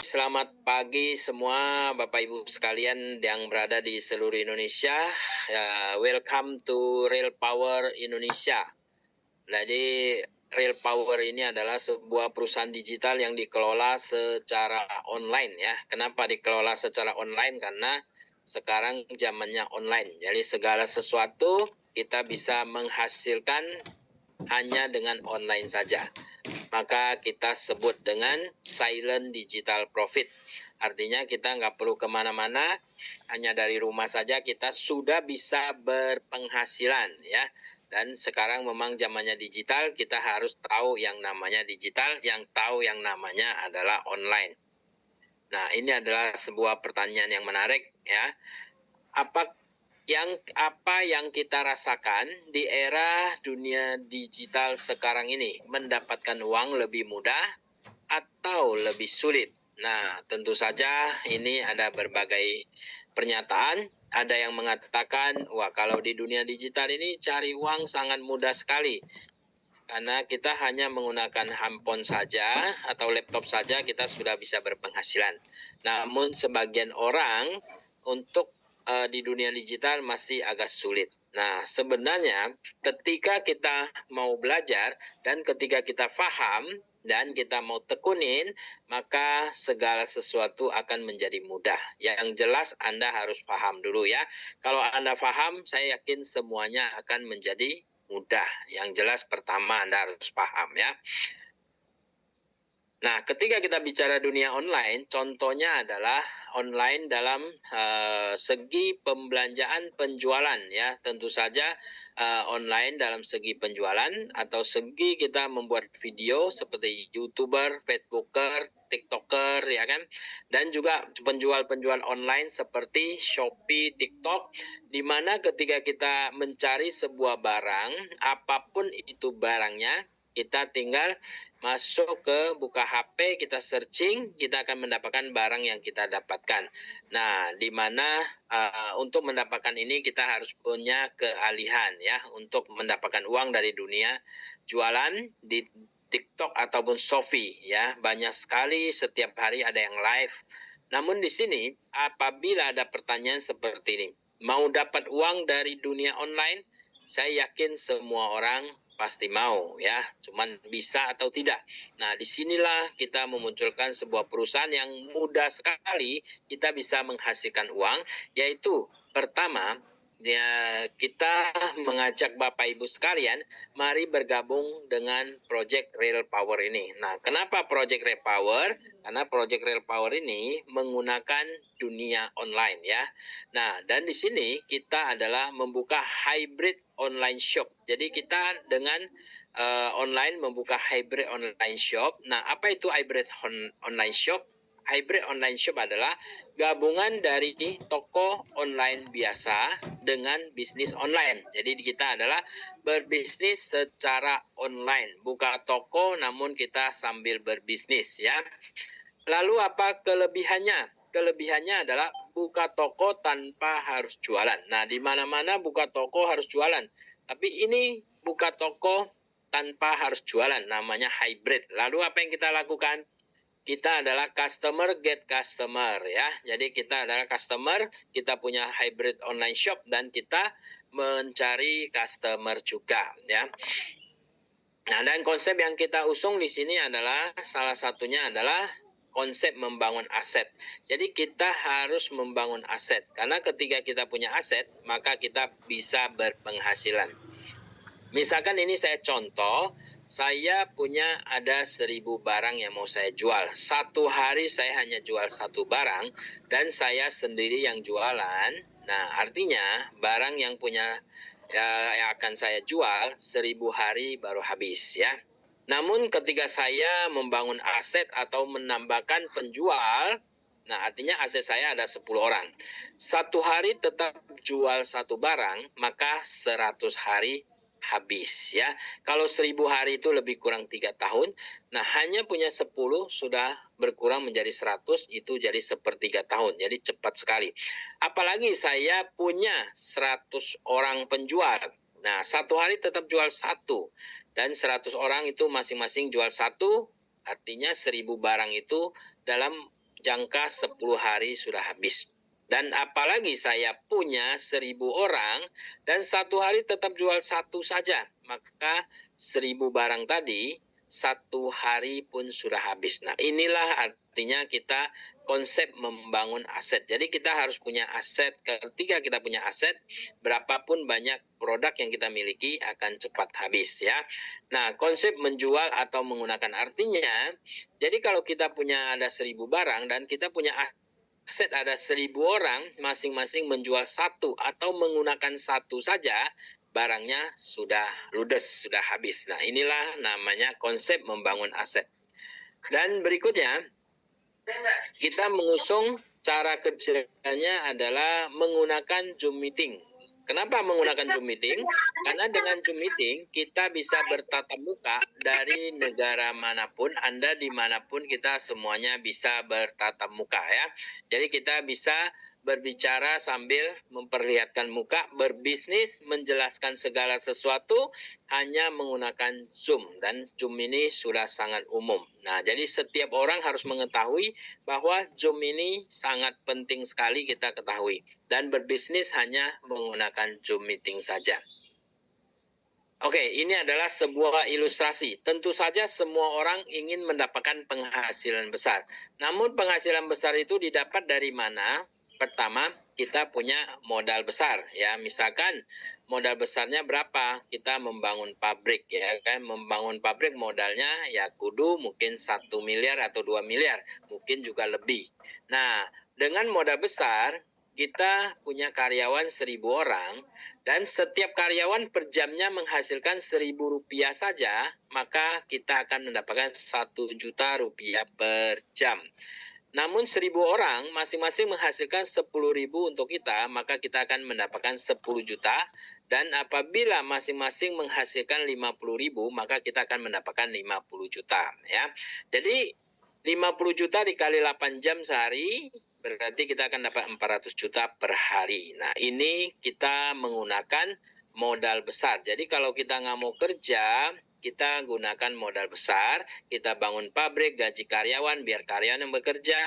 selamat pagi semua Bapak Ibu sekalian yang berada di seluruh Indonesia. Welcome to Real Power Indonesia. Jadi Real Power ini adalah sebuah perusahaan digital yang dikelola secara online ya. Kenapa dikelola secara online? Karena sekarang zamannya online. Jadi segala sesuatu kita bisa menghasilkan hanya dengan online saja. Maka kita sebut dengan silent digital profit. Artinya kita nggak perlu kemana-mana, hanya dari rumah saja kita sudah bisa berpenghasilan ya. Dan sekarang memang zamannya digital, kita harus tahu yang namanya digital, yang tahu yang namanya adalah online. Nah, ini adalah sebuah pertanyaan yang menarik ya. Apa yang kita rasakan di era dunia digital sekarang ini, mendapatkan uang lebih mudah atau lebih sulit? Nah, tentu saja ini ada berbagai pernyataan. Ada yang mengatakan, wah kalau di dunia digital ini cari uang sangat mudah sekali. Karena kita hanya menggunakan handphone saja atau laptop saja kita sudah bisa berpenghasilan. Namun sebagian orang untuk di dunia digital masih agak sulit. Nah, sebenarnya ketika kita mau belajar dan ketika kita paham dan kita mau tekunin, maka segala sesuatu akan menjadi mudah. Yang jelas Anda harus paham dulu ya. Kalau Anda paham, saya yakin semuanya akan menjadi mudah. Yang jelas pertama Anda harus paham ya. Nah, ketika kita bicara dunia online, contohnya adalah online dalam segi pembelanjaan penjualan ya. Tentu saja online dalam segi penjualan atau segi kita membuat video seperti YouTuber, Facebooker, TikToker ya kan. Dan juga penjual-penjual online seperti Shopee, TikTok, di mana ketika kita mencari sebuah barang, apapun itu barangnya, kita tinggal masuk ke buka HP, kita searching, kita akan mendapatkan barang yang kita dapatkan. Nah, di mana untuk mendapatkan ini kita harus punya keahlian ya untuk mendapatkan uang dari dunia jualan di TikTok ataupun Shopee ya. Banyak sekali setiap hari ada yang live. Namun di sini apabila ada pertanyaan seperti ini, mau dapat uang dari dunia online? Saya yakin semua orang pasti mau ya, cuman bisa atau tidak. Nah, disinilah kita memunculkan sebuah perusahaan yang mudah sekali kita bisa menghasilkan uang, yaitu pertama, ya, kita mengajak Bapak Ibu sekalian, mari bergabung dengan Project Real Power ini. Nah, kenapa Project Real Power? Karena Project Real Power ini menggunakan dunia online ya. Nah, dan di sini kita adalah membuka hybrid online shop. Jadi kita dengan online membuka hybrid online shop. Nah, apa itu hybrid online shop? Hybrid online shop adalah gabungan dari toko online biasa dengan bisnis online. Jadi kita adalah berbisnis secara online, buka toko namun kita sambil berbisnis ya. Lalu apa kelebihannya? Kelebihannya adalah buka toko tanpa harus jualan. Nah, di mana-mana buka toko harus jualan. Tapi ini buka toko tanpa harus jualan, namanya hybrid. Lalu apa yang kita lakukan? Kita adalah customer get customer ya. Jadi kita adalah customer, kita punya hybrid online shop dan kita mencari customer juga ya. Nah, dan konsep yang kita usung di sini adalah salah satunya adalah konsep membangun aset. Jadi kita harus membangun aset karena ketika kita punya aset, maka kita bisa berpenghasilan. Misalkan ini saya contoh, saya punya ada 1.000 barang yang mau saya jual. Satu hari saya hanya jual satu barang dan saya sendiri yang jualan. Nah, artinya barang yang yang akan saya jual 1.000 hari baru habis ya. Namun ketika saya membangun aset atau menambahkan penjual, nah artinya aset saya ada 10 orang. Satu hari tetap jual satu barang, maka 100 hari habis ya. Kalau 1.000 hari itu lebih kurang 3 tahun. Nah, hanya punya 10 sudah berkurang menjadi 100, itu jadi sepertiga tahun. Jadi cepat sekali. Apalagi saya punya 100 orang penjual. Nah, satu hari tetap jual satu. Dan 100 orang itu masing-masing jual satu. Artinya 1.000 barang itu dalam jangka 10 hari sudah habis. Dan apalagi saya punya 1.000 orang dan satu hari tetap jual satu saja, maka 1.000 barang tadi satu hari pun sudah habis. Nah, inilah artinya kita konsep membangun aset. Jadi kita harus punya aset. Ketika kita punya aset, berapapun banyak produk yang kita miliki akan cepat habis ya. Nah, konsep menjual atau menggunakan artinya, jadi kalau kita punya ada 1.000 barang dan kita punya aset ada 1.000 orang, masing-masing menjual satu atau menggunakan satu saja, barangnya sudah ludes, sudah habis. Nah, inilah namanya konsep membangun aset. Dan berikutnya, kita mengusung cara kerjanya adalah menggunakan Zoom meeting. Kenapa menggunakan Zoom meeting? Karena dengan Zoom meeting kita bisa bertatap muka dari negara manapun, Anda dimanapun kita semuanya bisa bertatap muka ya. Jadi kita bisa berbicara sambil memperlihatkan muka, berbisnis, menjelaskan segala sesuatu hanya menggunakan Zoom, dan Zoom ini sudah sangat umum. Nah, jadi setiap orang harus mengetahui bahwa Zoom ini sangat penting sekali kita ketahui, dan berbisnis hanya menggunakan Zoom meeting saja. Oke, ini adalah sebuah ilustrasi. Tentu saja semua orang ingin mendapatkan penghasilan besar. Namun penghasilan besar itu didapat dari mana? Pertama, kita punya modal besar ya. Misalkan modal besarnya berapa? Kita membangun pabrik ya kan. Membangun pabrik modalnya ya kudu mungkin 1 miliar atau 2 miliar, mungkin juga lebih. Nah, dengan modal besar kita punya karyawan 1.000 orang dan setiap karyawan per jamnya menghasilkan Rp1.000 saja, maka kita akan mendapatkan Rp1.000.000 per jam. Namun 1.000 orang masing-masing menghasilkan 10.000 untuk kita, maka kita akan mendapatkan 10 juta. Dan apabila masing-masing menghasilkan 50.000, maka kita akan mendapatkan 50 juta. Ya. Jadi 50 juta dikali 8 jam sehari, berarti kita akan dapat 400 juta per hari. Nah, ini kita menggunakan modal besar. Jadi kalau kita nggak mau kerja, kita gunakan modal besar, kita bangun pabrik, gaji karyawan, biar karyawan yang bekerja,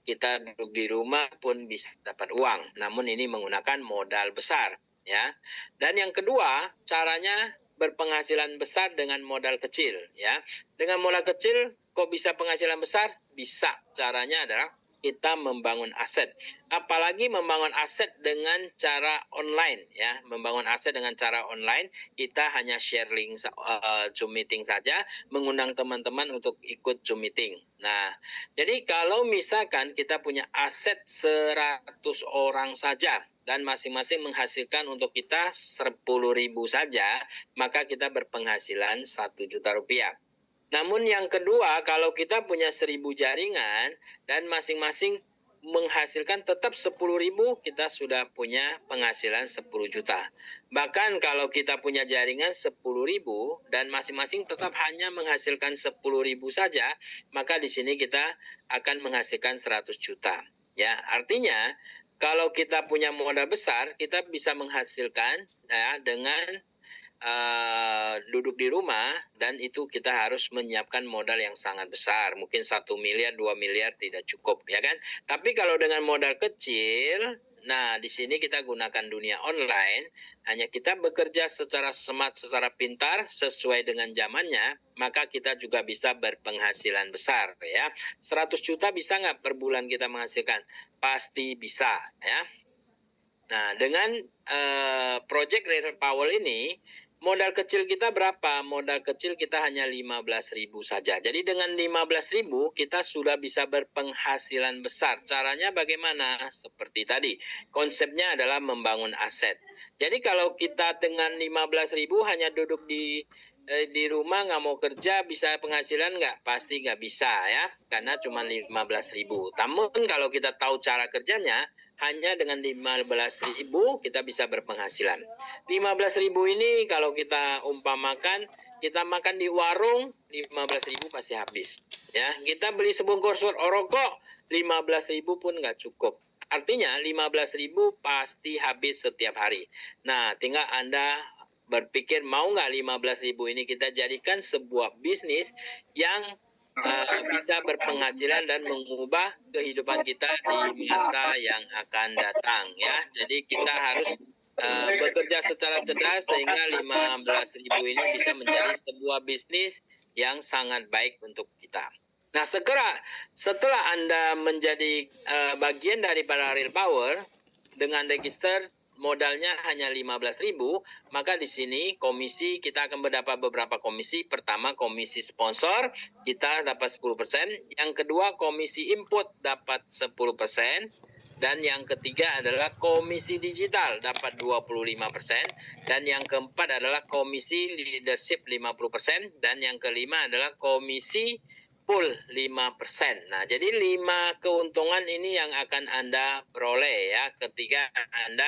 kita duduk di rumah pun bisa dapat uang. Namun ini menggunakan modal besar, ya. Dan yang kedua, caranya berpenghasilan besar dengan modal kecil, ya. Dengan modal kecil kok bisa penghasilan besar? Bisa. Caranya adalah kita membangun aset. Apalagi membangun aset dengan cara online ya. Membangun aset dengan cara online, kita hanya share link Zoom meeting saja, mengundang teman-teman untuk ikut Zoom meeting. Nah, jadi kalau misalkan kita punya aset 100 orang saja dan masing-masing menghasilkan untuk kita 10.000 saja, maka kita berpenghasilan 1 juta rupiah. Namun yang kedua, kalau kita punya 1.000 jaringan dan masing-masing menghasilkan tetap 10.000, kita sudah punya penghasilan 10 juta. Bahkan kalau kita punya jaringan 10.000 dan masing-masing tetap hanya menghasilkan 10.000 saja, maka di sini kita akan menghasilkan 100 juta. Ya, artinya kalau kita punya modal besar, kita bisa menghasilkan ya, dengan duduk di rumah, dan itu kita harus menyiapkan modal yang sangat besar. Mungkin 1 miliar, 2 miliar tidak cukup, ya kan? Tapi kalau dengan modal kecil, nah di sini kita gunakan dunia online, hanya kita bekerja secara smart, secara pintar, sesuai dengan zamannya, maka kita juga bisa berpenghasilan besar, ya. 100 juta bisa nggak per bulan kita menghasilkan? Pasti bisa, ya. Nah, dengan Project Rare Powell ini, modal kecil kita berapa? Modal kecil kita hanya 15.000 saja. Jadi dengan 15.000 kita sudah bisa berpenghasilan besar. Caranya bagaimana? Seperti tadi, konsepnya adalah membangun aset. Jadi kalau kita dengan 15.000 hanya duduk di rumah nggak mau kerja, bisa penghasilan nggak? Pasti nggak bisa ya, karena cuma 15.000. Namun kalau kita tahu cara kerjanya, hanya dengan 15.000 kita bisa berpenghasilan. 15.000 ini kalau kita umpamakan, kita makan di warung 15.000 pasti habis. Ya, kita beli sebungkus rokok 15.000 pun nggak cukup. Artinya 15.000 pasti habis setiap hari. Nah, tinggal Anda berpikir mau nggak 15.000 ini kita jadikan sebuah bisnis yang bisa berpenghasilan dan mengubah kehidupan kita di masa yang akan datang ya. Jadi kita harus bekerja secara cerdas sehingga 15.000 ini bisa menjadi sebuah bisnis yang sangat baik untuk kita. Nah, setelah Anda menjadi bagian daripada Real Power dengan register modalnya hanya 15.000, maka di sini komisi kita akan mendapat beberapa komisi. Pertama, komisi sponsor kita dapat 10%, yang kedua komisi input dapat 10%, dan yang ketiga adalah komisi digital dapat 25%, dan yang keempat adalah komisi leadership 50%, dan yang kelima adalah komisi pool 5%. Nah, jadi 5 keuntungan ini yang akan Anda peroleh ya ketika Anda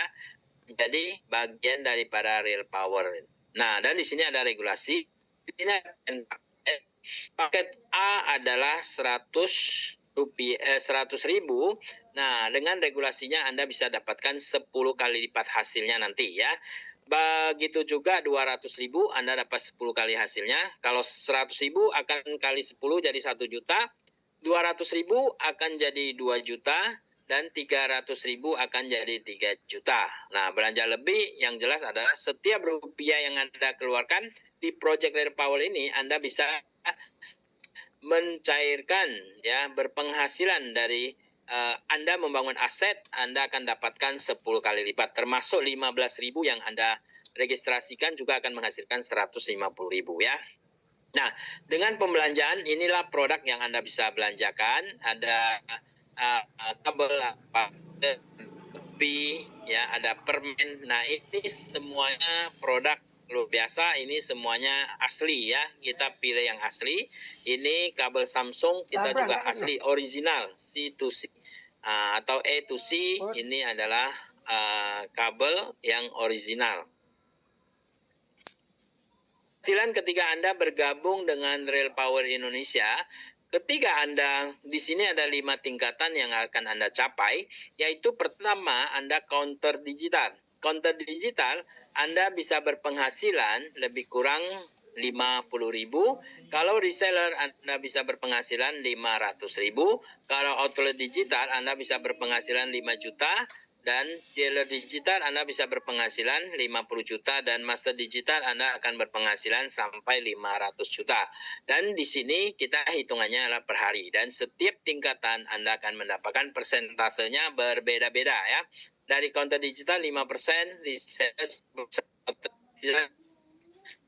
menjadi bagian daripada Real Power. Nah, dan di sini ada regulasi. Ini paket A adalah 100.000. Nah, dengan regulasinya Anda bisa dapatkan 10 kali lipat hasilnya nanti ya. Begitu juga 200.000 Anda dapat 10 kali hasilnya. Kalau 100.000 akan kali 10 jadi 1 juta. 200.000 akan jadi 2 juta. Dan 300.000 akan jadi 3 juta. Nah, belanja lebih yang jelas adalah setiap rupiah yang Anda keluarkan di Project Real Power ini Anda bisa mencairkan ya berpenghasilan dari Anda membangun aset, Anda akan dapatkan 10 kali lipat, termasuk 15.000 yang Anda registrasikan juga akan menghasilkan 150.000 ya. Nah, dengan pembelanjaan inilah produk yang Anda bisa belanjakan. Ada kabel kopi, ya, ada permen. Nah, ini semuanya produk luar biasa, ini semuanya asli ya. Kita pilih yang asli. Ini kabel Samsung kita juga asli original C to C atau A to C. Ini adalah kabel yang original. Penghasilan ketika Anda bergabung dengan Real Power Indonesia, ketika Anda di sini ada 5 tingkatan yang akan Anda capai, yaitu pertama Anda counter digital. Counter digital Anda bisa berpenghasilan lebih kurang 50.000. Kalau reseller Anda bisa berpenghasilan 500.000. Kalau outlet digital Anda bisa berpenghasilan 5 juta. Dan dealer digital Anda bisa berpenghasilan 50 juta dan master digital Anda akan berpenghasilan sampai 500 juta. Dan di sini kita hitungannya adalah per hari dan setiap tingkatan Anda akan mendapatkan persentasenya berbeda-beda ya. Dari counter digital 5%,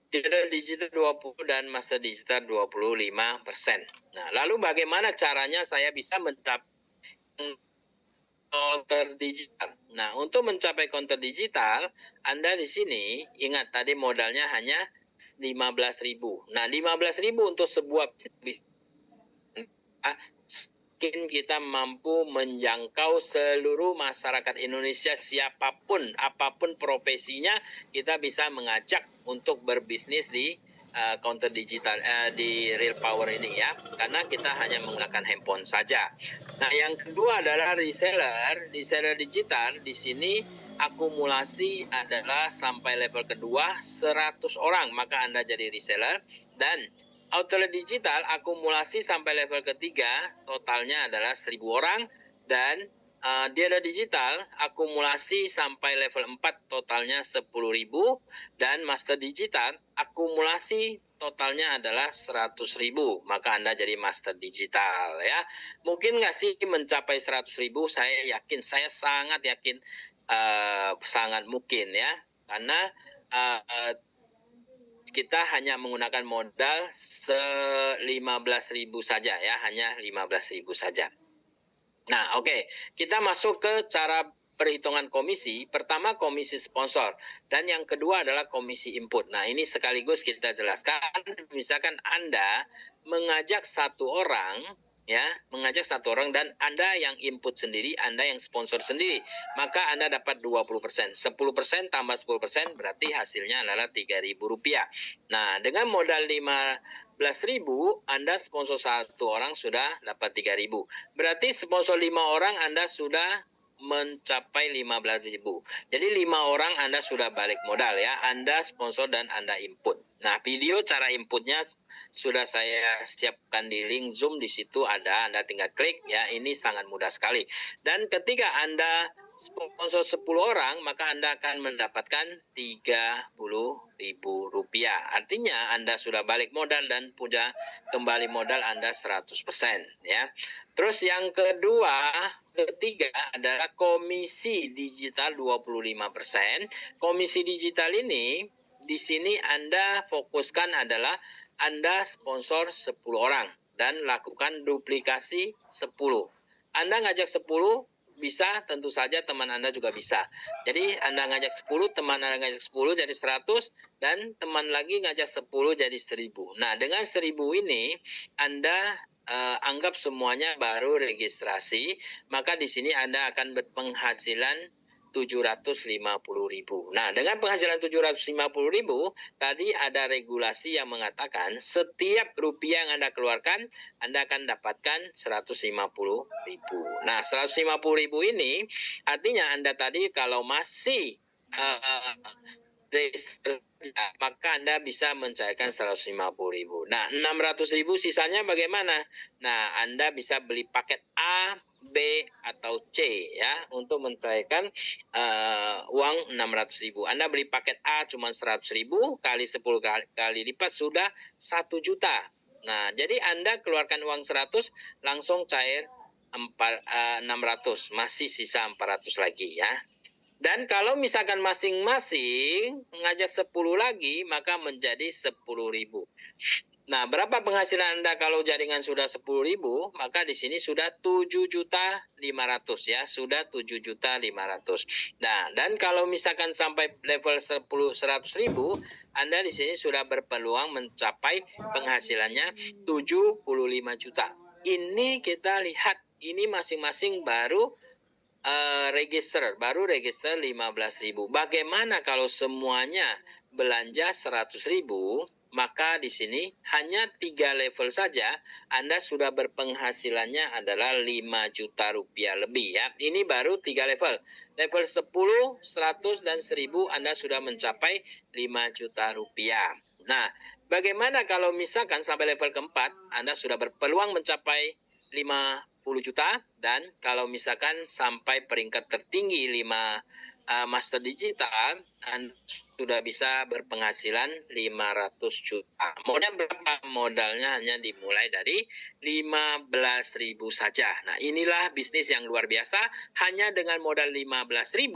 dealer digital 20 dan master digital 25%. Nah, lalu bagaimana caranya saya bisa mencapai counter digital. Nah, untuk mencapai counter digital, Anda di sini ingat tadi modalnya hanya 15.000. Nah, 15.000 untuk sebuah bisnis mungkin kita mampu menjangkau seluruh masyarakat Indonesia siapapun, apapun profesinya, kita bisa mengajak untuk berbisnis di counter digital di Real Power ini ya, karena kita hanya menggunakan handphone saja. Nah, yang kedua adalah reseller digital. Di sini akumulasi adalah sampai level kedua 100 orang, maka Anda jadi reseller. Dan outlet digital akumulasi sampai level ketiga totalnya adalah 1.000 orang. Dan dealer digital akumulasi sampai level 4 totalnya 10.000 dan master digital akumulasi totalnya adalah 100.000, maka Anda jadi master digital ya. Mungkin nggak sih mencapai 100.000? Saya yakin, saya sangat yakin sangat mungkin ya, karena kita hanya menggunakan modal 15.000 saja ya, hanya 15.000 saja. Nah, oke. Kita masuk ke cara perhitungan komisi. Pertama komisi sponsor dan yang kedua adalah komisi input. Nah, ini sekaligus kita jelaskan. Misalkan Anda mengajak satu orang dan Anda yang input sendiri, Anda yang sponsor sendiri, maka Anda dapat 20%. 10% tambah 10% berarti hasilnya adalah Rp3.000. Nah, dengan modal 15.000, Anda sponsor satu orang sudah dapat 3.000. Berarti sponsor 5 orang Anda sudah mencapai 15.000. Jadi 5 orang Anda sudah balik modal ya. Anda sponsor dan Anda input. Nah, video cara inputnya sudah saya siapkan di link Zoom, di situ ada, Anda tinggal klik ya. Ini sangat mudah sekali. Dan ketika Anda sponsor 10 orang, maka Anda akan mendapatkan Rp30.000. Artinya Anda sudah balik modal dan punya kembali modal Anda 100% ya. Terus yang ketiga adalah komisi digital 25%. Komisi digital ini di sini Anda fokuskan adalah Anda sponsor 10 orang dan lakukan duplikasi 10. Anda ngajak 10 bisa, tentu saja teman Anda juga bisa. Jadi Anda ngajak 10, teman Anda ngajak 10 jadi 100, dan teman lagi ngajak 10 jadi 1000. Nah, dengan 1000 ini Anda anggap semuanya baru registrasi, maka di sini Anda akan berpenghasilan 750.000. Nah, dengan penghasilan 750.000, tadi ada regulasi yang mengatakan setiap rupiah yang Anda keluarkan, Anda akan dapatkan 150.000. Nah, 150.000 ini artinya Anda tadi kalau masih maka Anda bisa mencairkan 150.000. Nah, 600.000 sisanya bagaimana? Nah, Anda bisa beli paket A, B, atau C ya untuk mencairkan uang 600.000. Anda beli paket A cuma 100.000 kali 10 kali lipat sudah 1 juta. Nah, jadi Anda keluarkan uang 100 langsung cair 600, masih sisa 400 lagi ya. Dan kalau misalkan masing-masing ngajak 10 lagi, maka menjadi 10.000. Nah, berapa penghasilan Anda kalau jaringan sudah 10.000? Maka di sini sudah 7.500.000 ya, sudah 7.500.000. Nah, dan kalau misalkan sampai level 100.000, Anda di sini sudah berpeluang mencapai penghasilannya 75 juta. Ini kita lihat, ini masing-masing baru baru register 15.000. Bagaimana kalau semuanya belanja 100.000? Maka di sini hanya 3 level saja Anda sudah berpenghasilannya adalah 5 juta rupiah lebih ya. Ini baru 3 level. Level 10, 100, dan 1000 Anda sudah mencapai 5 juta rupiah. Nah, bagaimana kalau misalkan sampai level keempat Anda sudah berpeluang mencapai 50 juta, dan kalau misalkan sampai peringkat tertinggi 5 master digital, Anda sudah bisa berpenghasilan 500 juta. Modal berapa? Modalnya hanya dimulai dari 15.000 saja. Nah, inilah bisnis yang luar biasa. Hanya dengan modal 15.000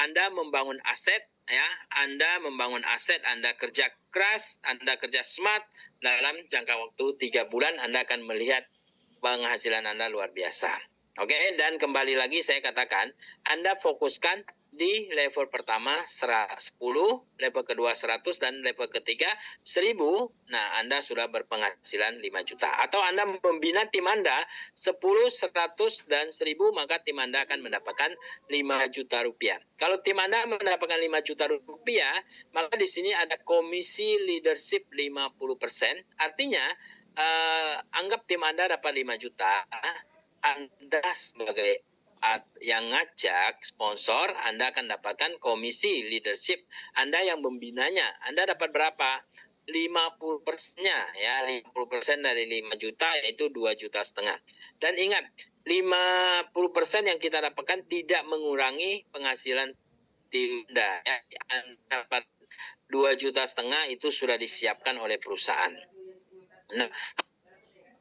Anda membangun aset ya. Anda membangun aset, Anda kerja keras, Anda kerja smart, dalam jangka waktu 3 bulan Anda akan melihat penghasilan Anda luar biasa. Oke, dan kembali lagi saya katakan, Anda fokuskan di level pertama 10, level kedua 100, dan level ketiga 1000. Nah, Anda sudah berpenghasilan 5 juta. Atau Anda membina tim Anda 10, 100, dan 1000, maka tim Anda akan mendapatkan 5 juta rupiah. Kalau tim Anda mendapatkan 5 juta rupiah, maka di sini ada komisi leadership 50%. Artinya anggap tim Anda dapat 5 juta, Anda sebagai yang ngajak sponsor, Anda akan dapatkan komisi leadership. Anda yang membinanya, Anda dapat berapa? 50%-nya ya, 50% dari 5 juta yaitu 2,5 juta. Dan ingat, 50% yang kita dapatkan tidak mengurangi penghasilan tim Anda ya. Anda dapat 2,5 juta itu sudah disiapkan oleh perusahaan. Nah,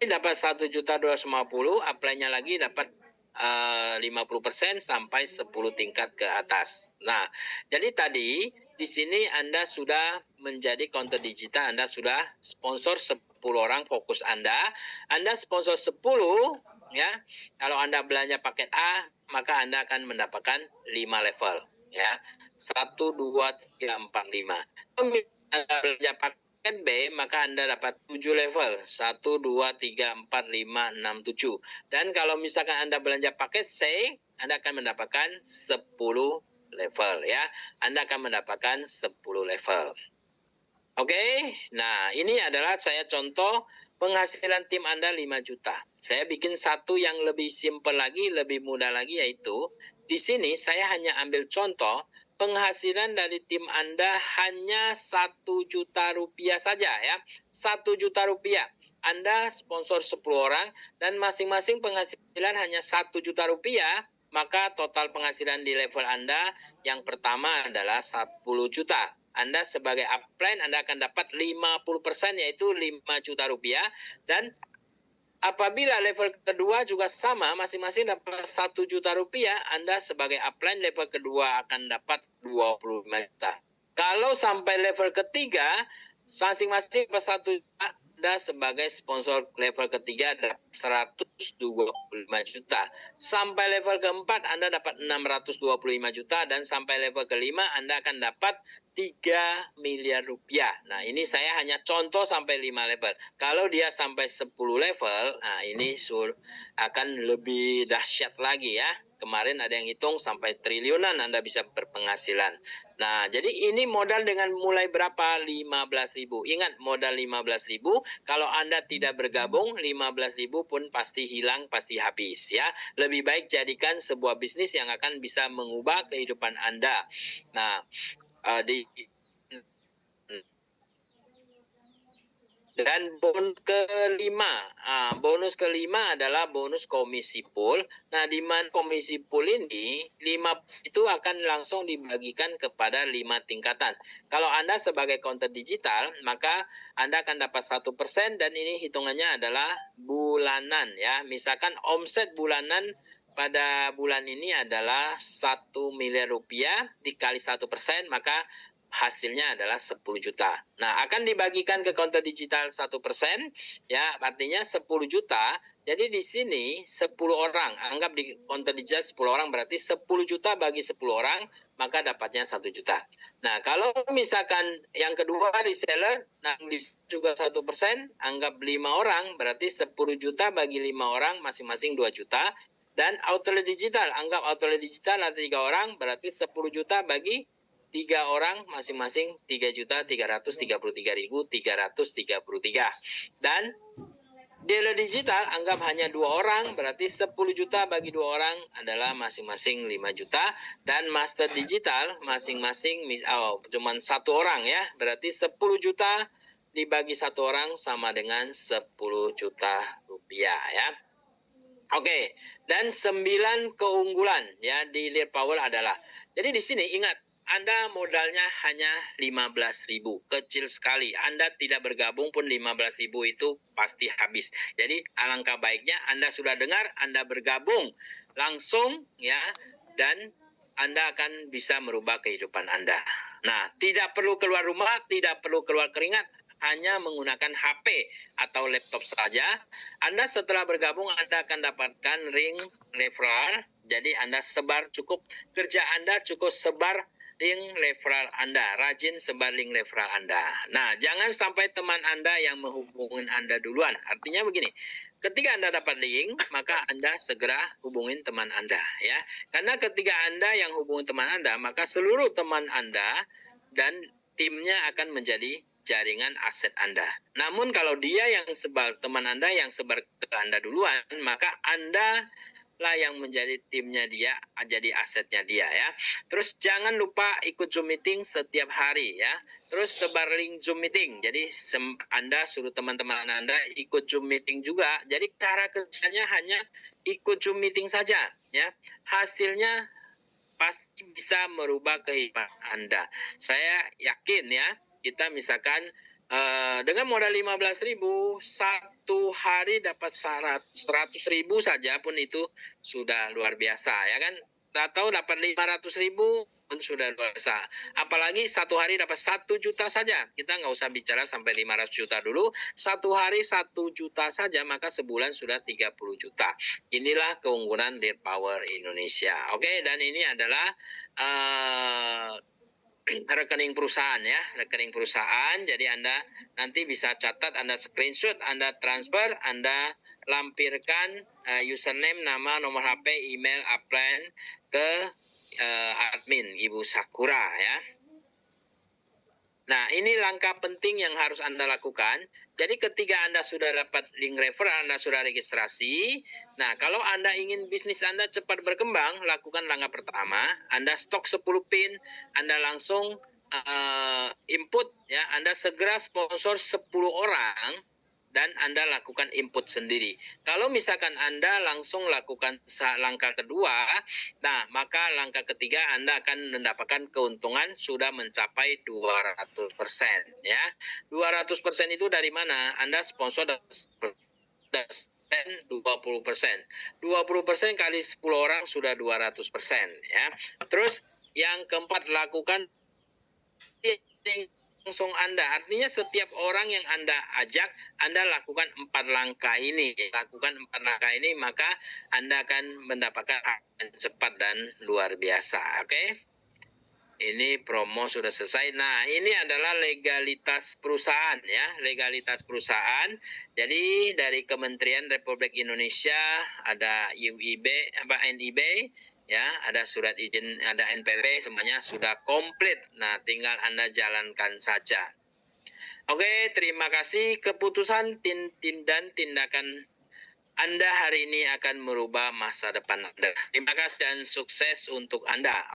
ini dapat 1.250.000, apply-nya lagi dapat 50% sampai 10 tingkat ke atas. Nah, jadi tadi di sini Anda sudah menjadi counter digital, Anda sudah sponsor 10 orang fokus Anda sponsor 10 ya. Kalau Anda belanja paket A, maka Anda akan mendapatkan 5 level ya. 1, 2, 3, 4, 5. Anda belanja paket B, maka Anda dapat 7 level. 1, 2, 3, 4, 5, 6, 7. Dan kalau misalkan Anda belanja paket C, Anda akan mendapatkan 10 level ya. Anda akan mendapatkan 10 level. Oke, nah ini adalah saya contoh penghasilan tim Anda 5 juta. Saya bikin satu yang lebih simple lagi, lebih mudah lagi, yaitu di sini saya hanya ambil contoh penghasilan dari tim Anda hanya 1 juta rupiah saja ya. 1 juta rupiah. Anda sponsor 10 orang dan masing-masing penghasilan hanya 1 juta rupiah, maka total penghasilan di level Anda yang pertama adalah 10 juta. Anda sebagai upline Anda akan dapat 50% yaitu 5 juta rupiah, dan apabila level kedua juga sama, masing-masing dapat 1 juta rupiah, Anda sebagai upline level kedua akan dapat 25 juta. Kalau sampai level ketiga, masing-masing dapat 1 juta, Anda sebagai sponsor level ketiga dapat 125 juta. Sampai level keempat Anda dapat 625 juta, dan sampai level kelima Anda akan dapat 3 miliar rupiah. Nah, ini saya hanya contoh sampai 5 level. Kalau dia sampai 10 level, nah ini akan lebih dahsyat lagi ya. Kemarin ada yang hitung sampai triliunan Anda bisa berpenghasilan. Nah, jadi ini modal dengan mulai berapa? 15.000. Ingat, modal 15.000. Kalau Anda tidak bergabung, 15.000 pun pasti hilang, pasti habis ya. Lebih baik jadikan sebuah bisnis yang akan bisa mengubah kehidupan Anda. Nah, dan bonus kelima adalah bonus komisi pool. Nah, di mana komisi pool ini 5 itu akan langsung dibagikan kepada 5 tingkatan. Kalau Anda sebagai counter digital, maka Anda akan dapat 1%, dan ini hitungannya adalah bulanan ya. Misalkan omset bulanan pada bulan ini adalah 1 miliar rupiah dikali 1%, maka hasilnya adalah 10 juta. Nah, akan dibagikan ke counter digital 1%, ya, artinya 10 juta. Jadi di sini 10 orang, anggap di counter digital 10 orang, berarti 10 juta bagi 10 orang, maka dapatnya 1 juta. Nah, kalau misalkan yang kedua reseller, nah juga 1%, anggap 5 orang, berarti 10 juta bagi 5 orang, masing-masing 2 juta. Dan outlet digital, anggap outlet digital ada 3 orang, berarti 10 juta bagi 3 orang, masing-masing 3.333.333. Dan dealer digital anggap hanya 2 orang, berarti 10 juta bagi 2 orang adalah masing-masing 5 juta. Dan master digital masing-masing cuman 1 orang ya, berarti 10 juta dibagi 1 orang sama dengan 10 juta rupiah ya. Oke, dan 9 keunggulan ya di Lead Power adalah, jadi di sini ingat, Anda modalnya hanya 15.000, kecil sekali. Anda tidak bergabung pun 15.000 itu pasti habis. Jadi alangkah baiknya Anda sudah dengar, Anda bergabung langsung ya, dan Anda akan bisa merubah kehidupan Anda. Nah, tidak perlu keluar rumah, tidak perlu keluar keringat, hanya menggunakan HP atau laptop saja. Anda setelah bergabung, Anda akan dapatkan ring referral. Jadi Anda sebar, cukup kerja Anda cukup sebar link referral Anda, rajin sebar link referral Anda. Nah, jangan sampai teman Anda yang menghubungin Anda duluan. Artinya begini, ketika Anda dapat link, maka Anda segera hubungin teman Anda ya. Karena ketika Anda yang hubungin teman Anda, maka seluruh teman Anda dan timnya akan menjadi jaringan aset Anda. Namun kalau dia yang sebar, teman Anda yang sebar ke Anda duluan, maka Anda lah yang menjadi timnya dia, jadi asetnya dia ya. Terus jangan lupa ikut Zoom meeting setiap hari ya. Terus sebar link Zoom meeting. Jadi Anda suruh teman-teman Anda ikut Zoom meeting juga. Jadi cara kerjanya hanya ikut Zoom meeting saja ya. Hasilnya pasti bisa merubah kehidupan Anda. Saya yakin ya, kita misalkan dengan modal 15.000, 1 hari dapat 100.000 saja pun itu sudah luar biasa ya kan. Atau dapat 500.000 pun sudah luar biasa. Apalagi 1 hari dapat 1 juta saja. Kita nggak usah bicara sampai 500 juta dulu. 1 hari 1 juta saja, maka sebulan sudah 30 juta. Inilah keunggulan Lead Power Indonesia. Oke, dan ini adalah rekening perusahaan ya, rekening perusahaan. Jadi Anda nanti bisa catat, Anda screenshot, Anda transfer, Anda lampirkan username, nama, nomor HP, email, upline ke admin Ibu Sakura ya. Nah, ini langkah penting yang harus Anda lakukan. Jadi ketika Anda sudah dapat link referral, Anda sudah registrasi. Nah, kalau Anda ingin bisnis Anda cepat berkembang, lakukan langkah pertama. Anda stok 10 pin, Anda langsung input ya. Anda segera sponsor 10 orang dan Anda lakukan input sendiri. Kalau misalkan Anda langsung lakukan langkah kedua, nah maka langkah ketiga Anda akan mendapatkan keuntungan sudah mencapai 200% ya. 200% itu dari mana? Anda sponsor 20%. 20% kali 10 orang sudah 200% ya. Terus yang keempat, lakukan langsung Anda. Artinya setiap orang yang Anda ajak, Anda lakukan 4 langkah ini. Lakukan 4 langkah ini, maka Anda akan mendapatkan hasil cepat dan luar biasa. Oke? Ini promo sudah selesai. Nah, ini adalah legalitas perusahaan ya, legalitas perusahaan. Jadi dari Kementerian Republik Indonesia ada UIB, NIB, ya, ada surat izin, ada NPWP, semuanya sudah komplit. Nah, tinggal Anda jalankan saja. Oke, terima kasih. Keputusan dan tindakan Anda hari ini akan merubah masa depan Anda. Terima kasih dan sukses untuk Anda.